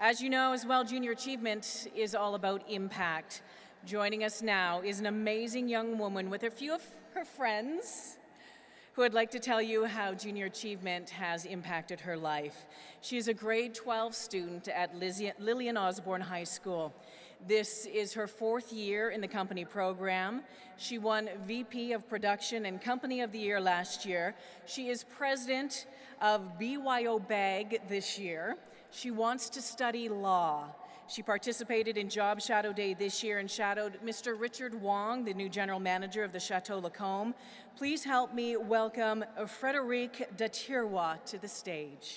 As you know as well, Junior Achievement is all about impact. Joining us now is an amazing young woman with a few of her friends who would like to tell you how Junior Achievement has impacted her life. She is a grade 12 student at Lillian Osborne High School. This is her 4th year in the company program. She won VP of Production and Company of the Year last year. She is president of BYO BAG this year. She wants to study law. She participated in Job Shadow Day this year and shadowed Mr. Richard Wong, the new general manager of the Chateau Lacombe. Please help me welcome Frederique Ndatirwa to the stage.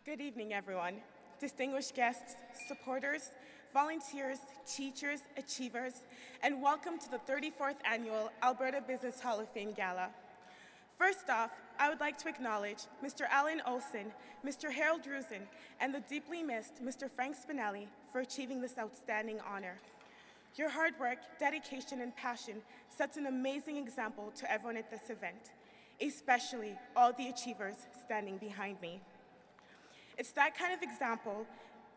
Good evening, everyone. Distinguished guests, supporters, volunteers, teachers, achievers, and welcome to the 34th Annual Alberta Business Hall of Fame Gala. First off, I would like to acknowledge Mr. Alan Olson, Mr. Harold Drusen, and the deeply missed Mr. Frank Spinelli for achieving this outstanding honor. Your hard work, dedication, and passion sets an amazing example to everyone at this event, especially all the achievers standing behind me. It's that kind of example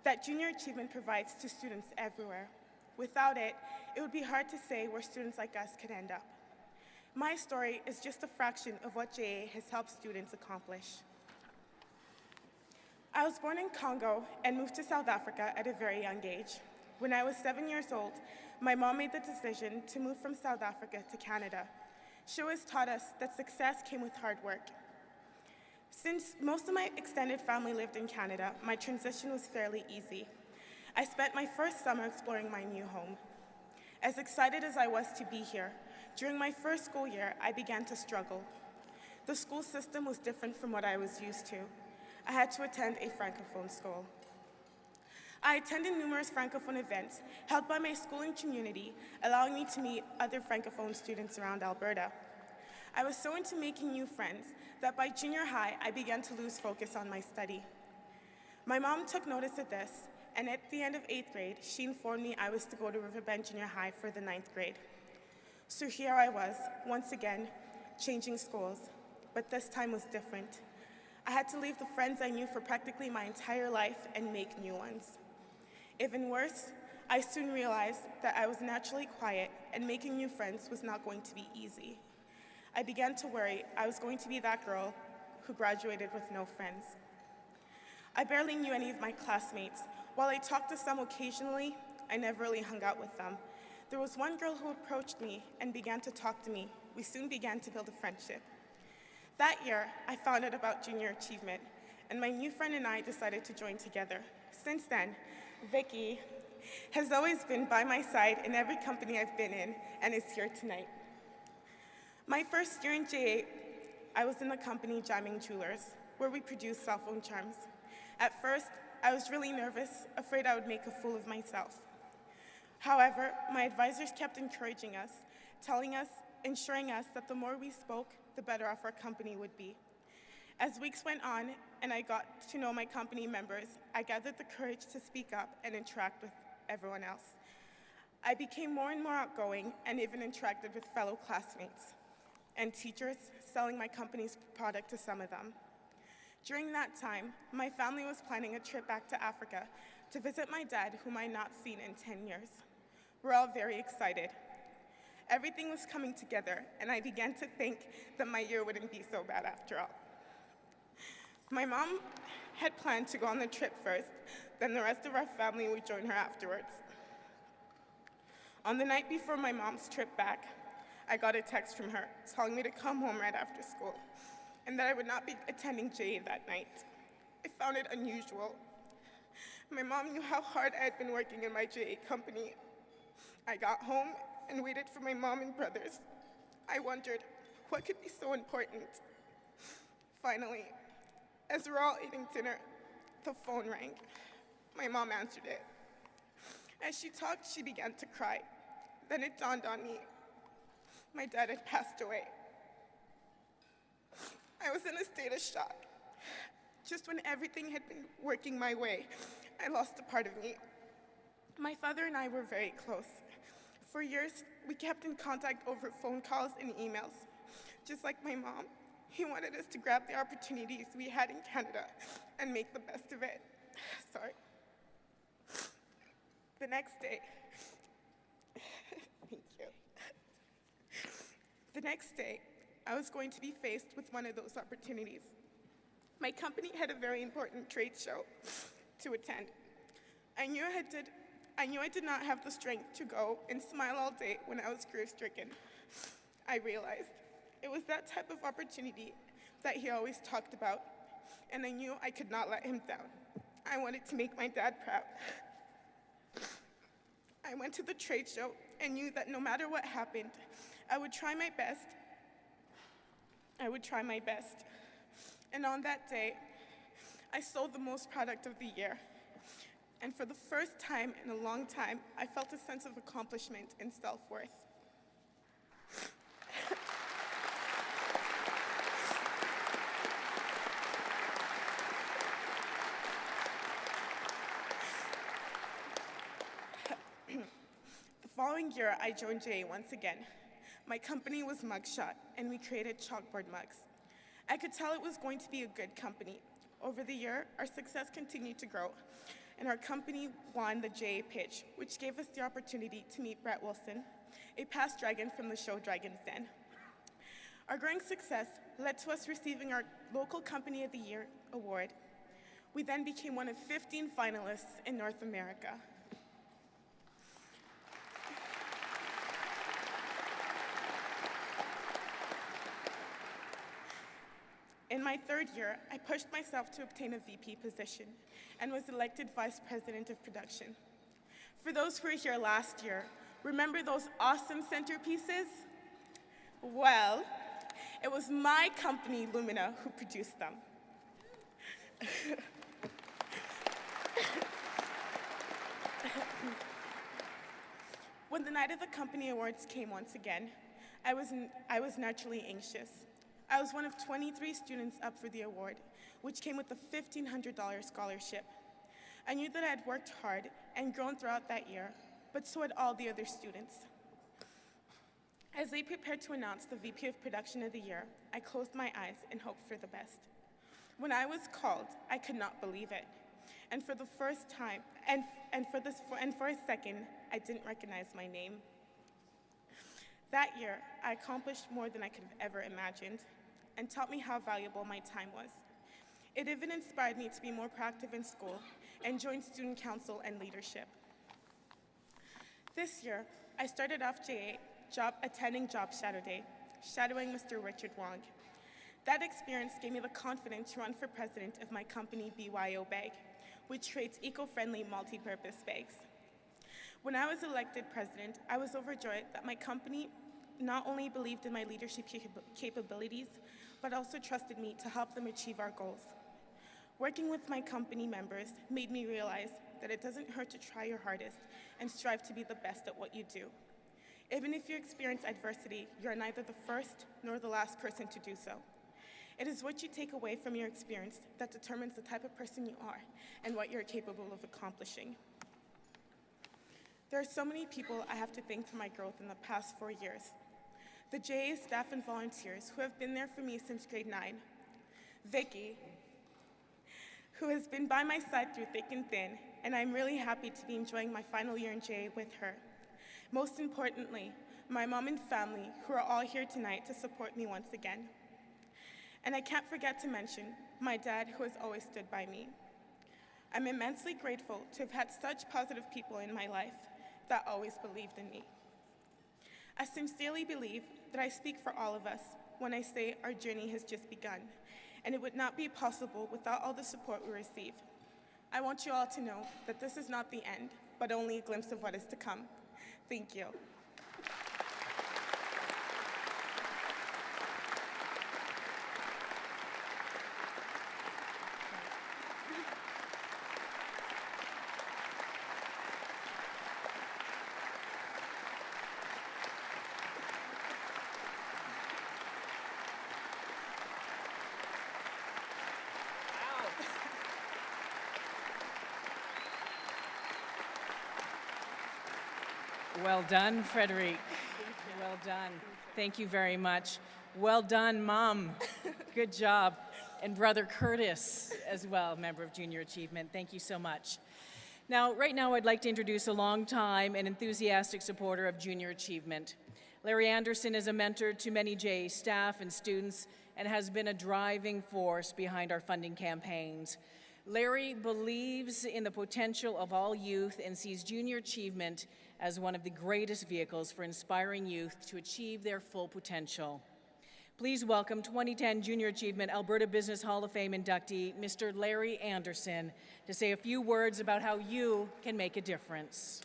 that Junior Achievement provides to students everywhere. Without it, it would be hard to say where students like us could end up. My story is just a fraction of what JA has helped students accomplish. I was born in Congo and moved to South Africa at a very young age. When I was 7 years old, my mom made the decision to move from South Africa to Canada. She always taught us that success came with hard work. Since most of my extended family lived in Canada, my transition was fairly easy. I spent my first summer exploring my new home. As excited as I was to be here, during my first school year, I began to struggle. The school system was different from what I was used to. I had to attend a Francophone school. I attended numerous Francophone events held by my school and community, allowing me to meet other Francophone students around Alberta. I was so into making new friends that by junior high, I began to lose focus on my study. My mom took notice of this, and at the end of 8th grade, she informed me I was to go to Riverbend Junior High for the 9th grade. So here I was, once again, changing schools, but this time was different. I had to leave the friends I knew for practically my entire life and make new ones. Even worse, I soon realized that I was naturally quiet and making new friends was not going to be easy. I began to worry I was going to be that girl who graduated with no friends. I barely knew any of my classmates. While I talked to some occasionally, I never really hung out with them. There was one girl who approached me and began to talk to me. We soon began to build a friendship. That year, I found out about Junior Achievement, and my new friend and I decided to join together. Since then, Vicky has always been by my side in every company I've been in and is here tonight. My first year in JA, I was in the company Jamming Jewelers, where we produced cell phone charms. At first, I was really nervous, afraid I would make a fool of myself. However, my advisors kept encouraging us, telling us, ensuring us that the more we spoke, the better off our company would be. As weeks went on and I got to know my company members, I gathered the courage to speak up and interact with everyone else. I became more and more outgoing and even interacted with fellow classmates and teachers, selling my company's product to some of them. During that time, my family was planning a trip back to Africa to visit my dad, whom I had not seen in 10 years. We're all very excited. Everything was coming together, and I began to think that my year wouldn't be so bad after all. My mom had planned to go on the trip first, then the rest of our family would join her afterwards. On the night before my mom's trip back, I got a text from her telling me to come home right after school and that I would not be attending JA that night. I found it unusual. My mom knew how hard I had been working in my JA company. I got home and waited for my mom and brothers. I wondered what could be so important. Finally, as we're all eating dinner, the phone rang. My mom answered it. As she talked, she began to cry. Then it dawned on me. My dad had passed away. I was in a state of shock. Just when everything had been working my way, I lost a part of me. My father and I were very close. For years, we kept in contact over phone calls and emails. Just like my mom, he wanted us to grab the opportunities we had in Canada and make the best of it. Sorry. The next day, thank you. The next day, I was going to be faced with one of those opportunities. My company had a very important trade show to attend. I knew I did not have the strength to go and smile all day when I was grief-stricken. I realized it was that type of opportunity that he always talked about, and I knew I could not let him down. I wanted to make my dad proud. I went to the trade show and knew that no matter what happened, I would try my best. And on that day, I sold the most product of the year. And for the first time in a long time, I felt a sense of accomplishment and self-worth. The following year, I joined JA once again. My company was Mugshot, and we created chalkboard mugs. I could tell it was going to be a good company. Over the year, our success continued to grow, and our company won the JA pitch, which gave us the opportunity to meet Brett Wilson, a past dragon from the show Dragon's Den. Our growing success led to us receiving our Local Company of the Year award. We then became one of 15 finalists in North America. In my third year, I pushed myself to obtain a VP position and was elected Vice President of Production. For those who were here last year, remember those awesome centerpieces? Well, it was my company, Lumina, who produced them. When the night of the company awards came once again, I was naturally anxious. I was one of 23 students up for the award, which came with a $1,500 scholarship. I knew that I had worked hard and grown throughout that year, but so had all the other students. As they prepared to announce the VP of Production of the Year, I closed my eyes and hoped for the best. When I was called, I could not believe it. And for the first time, and for a second, I didn't recognize my name. That year, I accomplished more than I could have ever imagined and taught me how valuable my time was. It even inspired me to be more proactive in school and join student council and leadership. This year, I started off JA attending Job Shadow Day, shadowing Mr. Richard Wong. That experience gave me the confidence to run for president of my company, BYO Bag, which creates eco-friendly multi-purpose bags. When I was elected president, I was overjoyed that my company not only believed in my leadership capabilities, but also trusted me to help them achieve our goals. Working with my company members made me realize that it doesn't hurt to try your hardest and strive to be the best at what you do. Even if you experience adversity, you're neither the first nor the last person to do so. It is what you take away from your experience that determines the type of person you are and what you're capable of accomplishing. There are so many people I have to thank for my growth in the past 4 years. The JA staff and volunteers who have been there for me since grade 9. Vicky, who has been by my side through thick and thin, and I'm really happy to be enjoying my final year in JA with her. Most importantly, my mom and family, who are all here tonight to support me once again. And I can't forget to mention my dad, who has always stood by me. I'm immensely grateful to have had such positive people in my life that always believed in me. I sincerely believe that I speak for all of us when I say our journey has just begun, and it would not be possible without all the support we receive. I want you all to know that this is not the end, but only a glimpse of what is to come. Thank you. Well done, Frederique. Well done. Thank you very much. Well done, Mom. Good job. And Brother Curtis as well, member of Junior Achievement. Thank you so much. Now, right now, I'd like to introduce a longtime and enthusiastic supporter of Junior Achievement. Larry Anderson is a mentor to many JA staff and students and has been a driving force behind our funding campaigns. Larry believes in the potential of all youth and sees Junior Achievement as one of the greatest vehicles for inspiring youth to achieve their full potential. Please welcome 2010 Junior Achievement Alberta Business Hall of Fame inductee, Mr. Larry Anderson, to say a few words about how you can make a difference.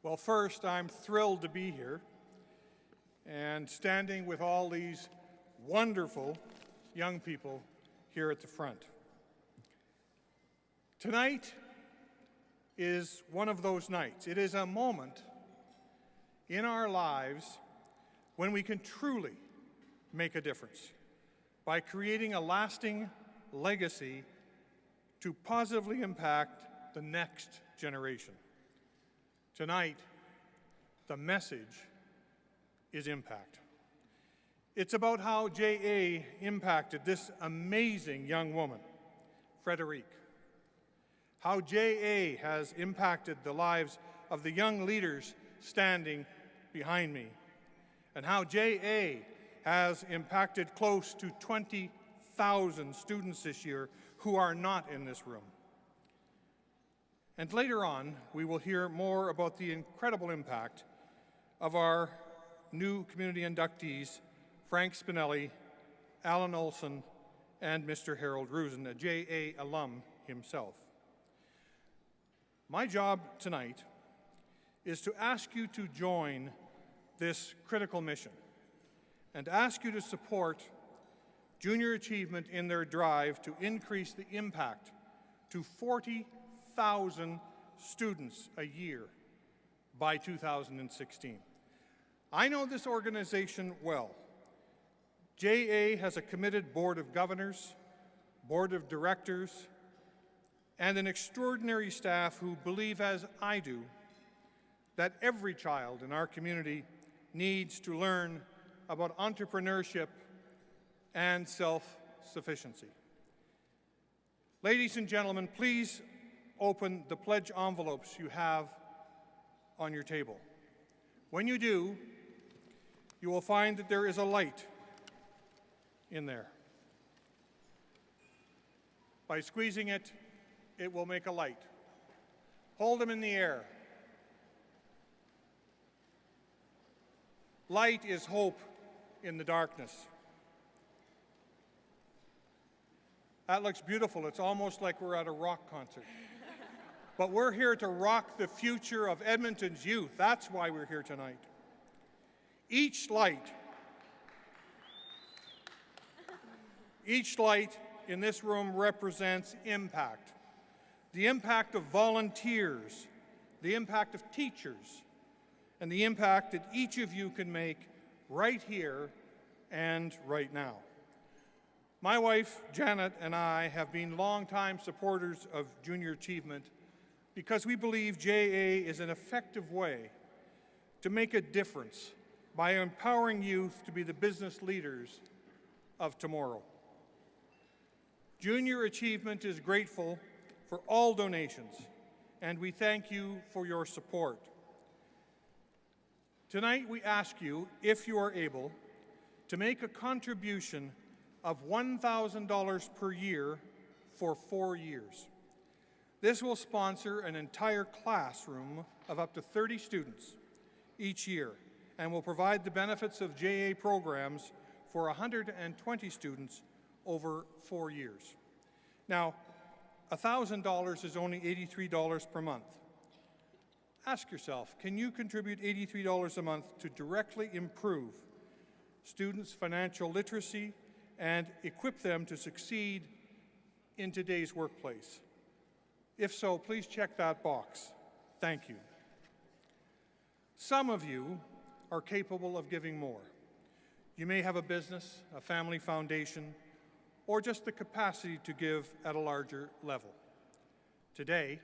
Well, first, I'm thrilled to be here and standing with all these wonderful young people here at the front. Tonight is one of those nights. It is a moment in our lives when we can truly make a difference by creating a lasting legacy to positively impact the next generation. Tonight, the message is impact. It's about how JA impacted this amazing young woman, Frederique. How JA has impacted the lives of the young leaders standing behind me. And how JA has impacted close to 20,000 students this year who are not in this room. And later on, we will hear more about the incredible impact of our new community inductees, Frank Spinelli, Alan Olson, and Mr. Harold Rusin, a JA alum himself. My job tonight is to ask you to join this critical mission and ask you to support Junior Achievement in their drive to increase the impact to 40,000 students a year by 2016. I know this organization well. JA has a committed board of governors, board of directors, and an extraordinary staff who believe, as I do, that every child in our community needs to learn about entrepreneurship and self-sufficiency. Ladies and gentlemen, please open the pledge envelopes you have on your table. When you do, you will find that there is a light in there. By squeezing it, it will make a light. Hold them in the air. Light is hope in the darkness. That looks beautiful. It's almost like we're at a rock concert. But we're here to rock the future of Edmonton's youth. That's why we're here tonight. Each light in this room represents impact. The impact of volunteers, the impact of teachers, and the impact that each of you can make right here and right now. My wife, Janet, and I have been longtime supporters of Junior Achievement because we believe JA is an effective way to make a difference by empowering youth to be the business leaders of tomorrow. Junior Achievement is grateful for all donations, and we thank you for your support. Tonight, we ask you, if you are able, to make a contribution of $1,000 per year for 4 years. This will sponsor an entire classroom of up to 30 students each year and will provide the benefits of JA programs for 120 students over 4 years. Now, $1,000 is only $83 per month. Ask yourself, can you contribute $83 a month to directly improve students' financial literacy and equip them to succeed in today's workplace? If so, please check that box. Thank you. Some of you are capable of giving more. You may have a business, a family foundation, or just the capacity to give at a larger level. Today,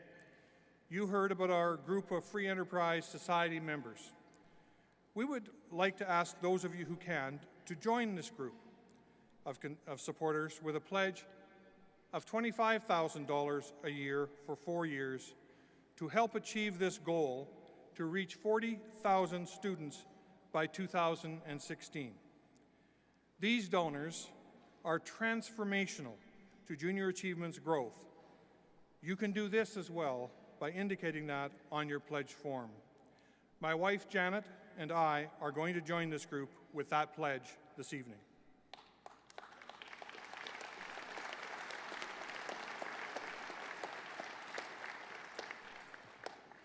you heard about our group of Free Enterprise Society members. We would like to ask those of you who can to join this group of supporters with a pledge of $25,000 a year for 4 years to help achieve this goal to reach 40,000 students by 2016. These donors are transformational to Junior Achievement's growth. You can do this as well by indicating that on your pledge form. My wife, Janet, and I are going to join this group with that pledge this evening.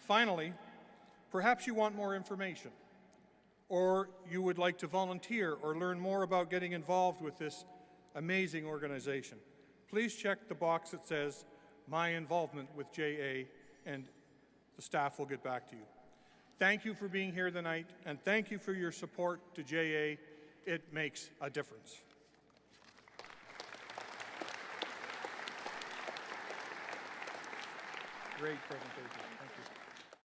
Finally, perhaps you want more information, or you would like to volunteer or learn more about getting involved with this amazing organization. Please check the box that says My Involvement with JA, and the staff will get back to you. Thank you for being here tonight, and thank you for your support to JA. It makes a difference. Great presentation. Thank you.